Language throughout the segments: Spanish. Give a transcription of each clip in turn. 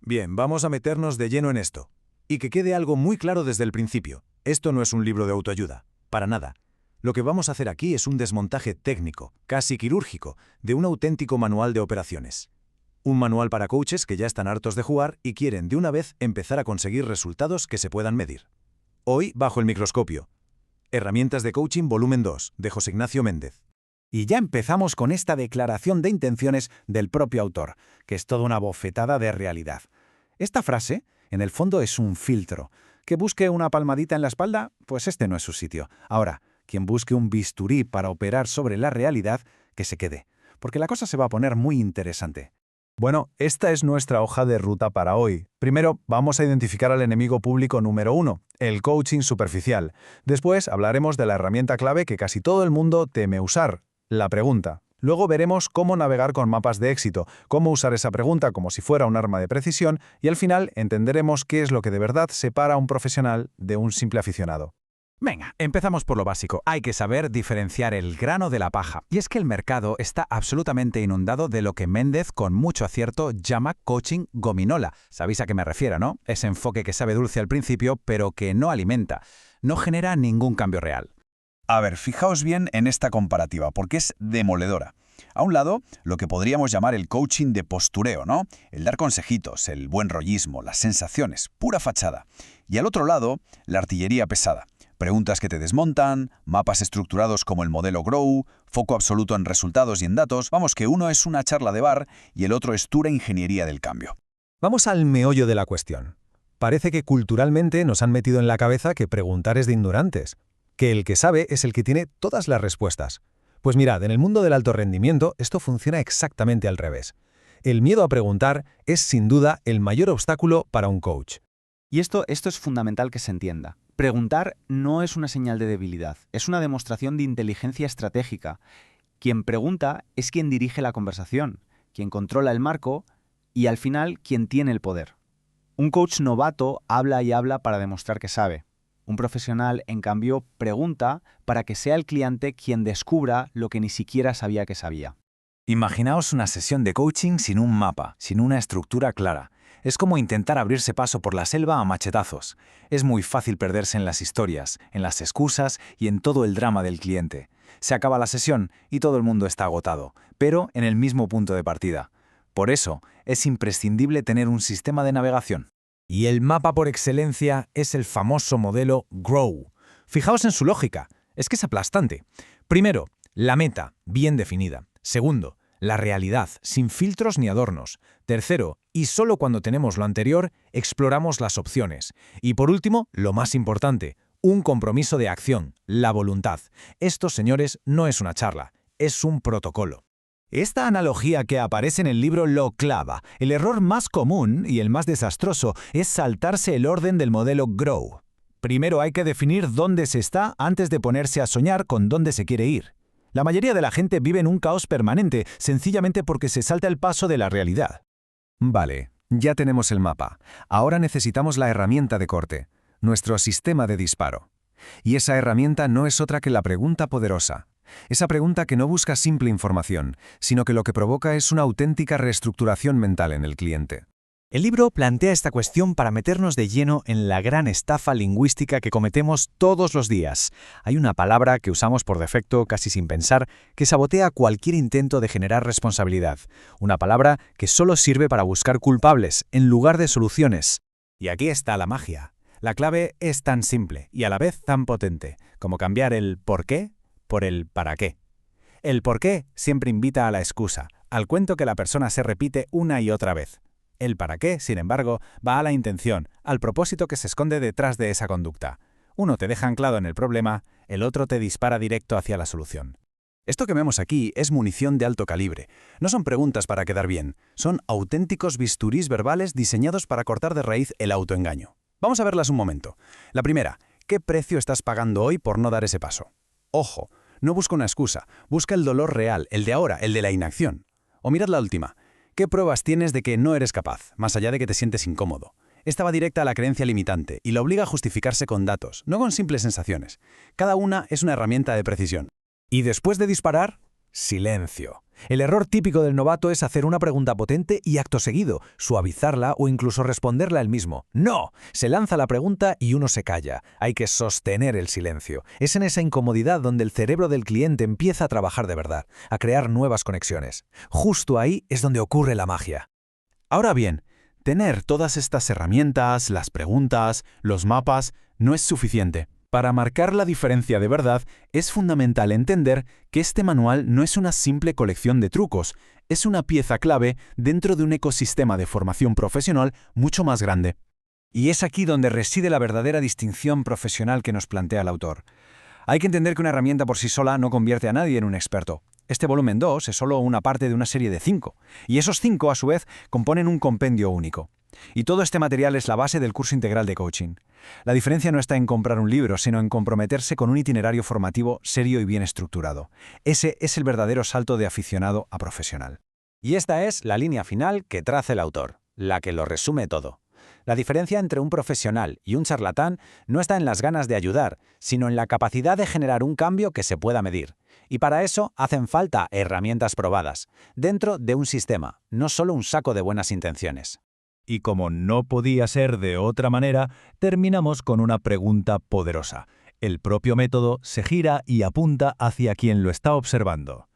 Bien, vamos a meternos de lleno en esto. Y que quede algo muy claro desde el principio. Esto no es un libro de autoayuda, para nada. Lo que vamos a hacer aquí es un desmontaje técnico, casi quirúrgico, de un auténtico manual de operaciones. Un manual para coaches que ya están hartos de jugar y quieren de una vez empezar a conseguir resultados que se puedan medir. Hoy, bajo el microscopio. Herramientas de coaching volumen 2, de José Ignacio Méndez. Y ya empezamos con esta declaración de intenciones del propio autor, que es toda una bofetada de realidad. Esta frase, en el fondo, es un filtro. Que busque una palmadita en la espalda, pues este no es su sitio. Ahora, quien busque un bisturí para operar sobre la realidad, que se quede, porque la cosa se va a poner muy interesante. Bueno, esta es nuestra hoja de ruta para hoy. Primero, vamos a identificar al enemigo público número 1, el coaching superficial. Después, hablaremos de la herramienta clave que casi todo el mundo teme usar, la pregunta. Luego veremos cómo navegar con mapas de éxito, cómo usar esa pregunta como si fuera un arma de precisión y al final entenderemos qué es lo que de verdad separa a un profesional de un simple aficionado. Venga, empezamos por lo básico. Hay que saber diferenciar el grano de la paja. Y es que el mercado está absolutamente inundado de lo que Méndez, con mucho acierto, llama coaching gominola. Sabéis a qué me refiero, ¿no? Ese enfoque que sabe dulce al principio, pero que no alimenta. No genera ningún cambio real. A ver, fijaos bien en esta comparativa, porque es demoledora. A un lado, lo que podríamos llamar el coaching de postureo, ¿no? El dar consejitos, el buen rollismo, las sensaciones, pura fachada. Y al otro lado, la artillería pesada. Preguntas que te desmontan, mapas estructurados como el modelo Grow, foco absoluto en resultados y en datos. Vamos, que uno es una charla de bar y el otro es pura ingeniería del cambio. Vamos al meollo de la cuestión. Parece que culturalmente nos han metido en la cabeza que preguntar es de ignorantes, que el que sabe es el que tiene todas las respuestas. Pues mirad, en el mundo del alto rendimiento esto funciona exactamente al revés. El miedo a preguntar es sin duda el mayor obstáculo para un coach. Y esto es fundamental que se entienda. Preguntar no es una señal de debilidad, es una demostración de inteligencia estratégica. Quien pregunta es quien dirige la conversación, quien controla el marco y al final quien tiene el poder. Un coach novato habla y habla para demostrar que sabe. Un profesional, en cambio, pregunta para que sea el cliente quien descubra lo que ni siquiera sabía que sabía. Imaginaos una sesión de coaching sin un mapa, sin una estructura clara. Es como intentar abrirse paso por la selva a machetazos. Es muy fácil perderse en las historias, en las excusas y en todo el drama del cliente. Se acaba la sesión y todo el mundo está agotado, pero en el mismo punto de partida. Por eso, es imprescindible tener un sistema de navegación. Y el mapa por excelencia es el famoso modelo Grow. Fijaos en su lógica, es que es aplastante. Primero, la meta, bien definida. Segundo, la realidad, sin filtros ni adornos. Tercero, y solo cuando tenemos lo anterior, exploramos las opciones. Y por último, lo más importante, un compromiso de acción, la voluntad. Esto, señores, no es una charla, es un protocolo. Esta analogía que aparece en el libro lo clava. El error más común y el más desastroso es saltarse el orden del modelo Grow. Primero hay que definir dónde se está antes de ponerse a soñar con dónde se quiere ir. La mayoría de la gente vive en un caos permanente, sencillamente porque se salta el paso de la realidad. Vale, ya tenemos el mapa. Ahora necesitamos la herramienta de corte, nuestro sistema de disparo. Y esa herramienta no es otra que la pregunta poderosa. Esa pregunta que no busca simple información, sino que lo que provoca es una auténtica reestructuración mental en el cliente. El libro plantea esta cuestión para meternos de lleno en la gran estafa lingüística que cometemos todos los días. Hay una palabra que usamos por defecto, casi sin pensar, que sabotea cualquier intento de generar responsabilidad. Una palabra que solo sirve para buscar culpables, en lugar de soluciones. Y aquí está la magia. La clave es tan simple y a la vez tan potente, como cambiar el ¿por qué? Por el ¿para qué? El ¿por qué? Siempre invita a la excusa, al cuento que la persona se repite una y otra vez. El ¿para qué?, sin embargo, va a la intención, al propósito que se esconde detrás de esa conducta. Uno te deja anclado en el problema, el otro te dispara directo hacia la solución. Esto que vemos aquí es munición de alto calibre. No son preguntas para quedar bien, son auténticos bisturís verbales diseñados para cortar de raíz el autoengaño. Vamos a verlas un momento. La primera, ¿qué precio estás pagando hoy por no dar ese paso? Ojo, no busca una excusa, busca el dolor real, el de ahora, el de la inacción. O mirad la última. ¿Qué pruebas tienes de que no eres capaz, más allá de que te sientes incómodo? Esta va directa a la creencia limitante y la obliga a justificarse con datos, no con simples sensaciones. Cada una es una herramienta de precisión. Y después de disparar, silencio. El error típico del novato es hacer una pregunta potente y acto seguido, suavizarla o incluso responderla él mismo. ¡No! Se lanza la pregunta y uno se calla. Hay que sostener el silencio. Es en esa incomodidad donde el cerebro del cliente empieza a trabajar de verdad, a crear nuevas conexiones. Justo ahí es donde ocurre la magia. Ahora bien, tener todas estas herramientas, las preguntas, los mapas, no es suficiente. Para marcar la diferencia de verdad, es fundamental entender que este manual no es una simple colección de trucos, es una pieza clave dentro de un ecosistema de formación profesional mucho más grande. Y es aquí donde reside la verdadera distinción profesional que nos plantea el autor. Hay que entender que una herramienta por sí sola no convierte a nadie en un experto. Este volumen 2 es solo una parte de una serie de 5, y esos 5, a su vez, componen un compendio único. Y todo este material es la base del curso integral de coaching. La diferencia no está en comprar un libro, sino en comprometerse con un itinerario formativo serio y bien estructurado. Ese es el verdadero salto de aficionado a profesional. Y esta es la línea final que traza el autor, la que lo resume todo. La diferencia entre un profesional y un charlatán no está en las ganas de ayudar, sino en la capacidad de generar un cambio que se pueda medir. Y para eso hacen falta herramientas probadas, dentro de un sistema, no solo un saco de buenas intenciones. Y como no podía ser de otra manera, terminamos con una pregunta poderosa. El propio método se gira y apunta hacia quien lo está observando.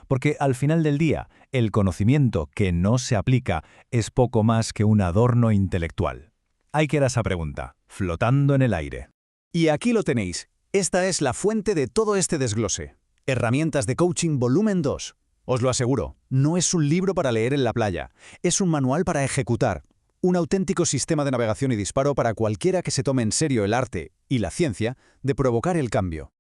Porque al final del día, el conocimiento que no se aplica es poco más que un adorno intelectual. Ahí queda esa pregunta, flotando en el aire. Y aquí lo tenéis. Esta es la fuente de todo este desglose. Herramientas de Coaching Volumen 2. Os lo aseguro, no es un libro para leer en la playa, es un manual para ejecutar. Un auténtico sistema de navegación y disparo para cualquiera que se tome en serio el arte y la ciencia de provocar el cambio.